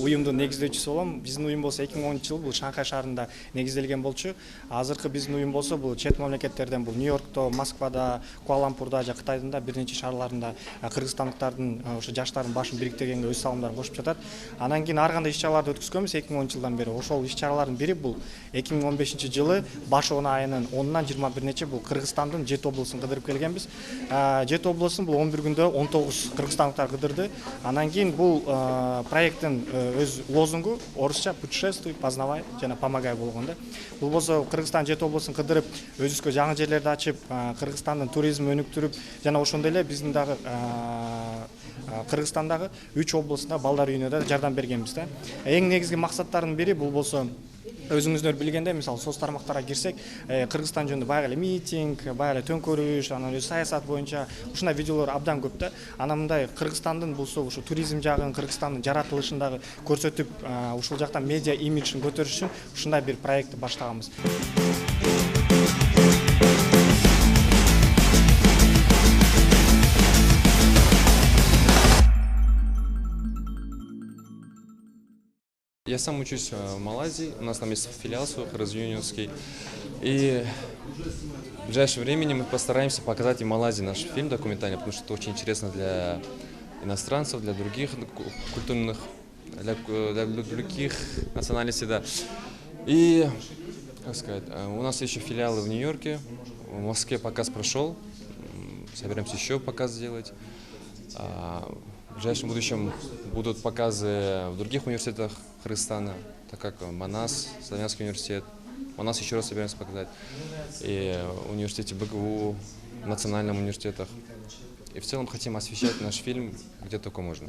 уюмдун негиздөөчүсү болом. Биздин уюм болсо 2010 жылы бул Шанхай шаарында негизделген болчу. Азыркы биздин уюм болсо бул чет мамлекеттерден, бул Нью-Йоркто, Москвада, Куала-Лумпурда же Кытайдын да бир нече шаарларында кыргызстандыктардын ошо жаштардын башын бириктиргенге өз салымдарын кошуп жатат. Анан кийин ар кандай иш-чараларды өткөзгөнбүз 2010 жылдан бери. Ошол иш-чаралардын бири бул 2015 жылы баш он айынын 10-нан 21-нече бул Кыргызстандын Жет облусун кыдырып келгенбиз. Жет облусун бул 11 күндө 19 кыргызстандыктар кыдырды. Анан кийин бул проекттин өз лозунгу орусча путешествуй, познавай жана помогай болгон да. Бул болсо Кыргызстан Жет облусун кыдырып, өзүбүзгө жаңы жерлерди ачып, Кыргызстандын туризмин өнүктүрүп, жана ошондой эле биздин дагы Кыргызстандагы 3 облустунда балдар үйүнө да жардам бергенбиз да. Эң негизги максаттардын бири бул болсо өзүңүздөр билгендей, мисалы соц тармактарга кирсек, Кыргызстан жөнүндө баягы эле митинг, баягы эле төңкөрүш, анан өз саясат боюнча ушундай видеолор абдан көп да. Анан мындай Кыргызстандын болсо ушу туризм жагын, Кыргызстандын жаратылышын дагы көрсөтүп, ушул жактан медиа имиджин көтөрүш үчүн ушундай бир проектти баштаганбыз. Я сам учусь в Малайзии, у нас там есть филиал свой, юниорский. И в ближайшее время мы постараемся показать и в Малайзии наш фильм документальный, потому что это очень интересно для иностранцев, для других культурных, для других национальностей, да. И, как сказать, у нас еще филиалы в Нью-Йорке, в Москве показ прошел, собираемся еще показ сделать. В ближайшем будущем будут показы в других университетах Кыргызстана, так как Манас, Славянский университет. Манас еще раз собираемся показать. И в университете БГУ, в национальных университетах. И в целом хотим освещать наш фильм где только можно.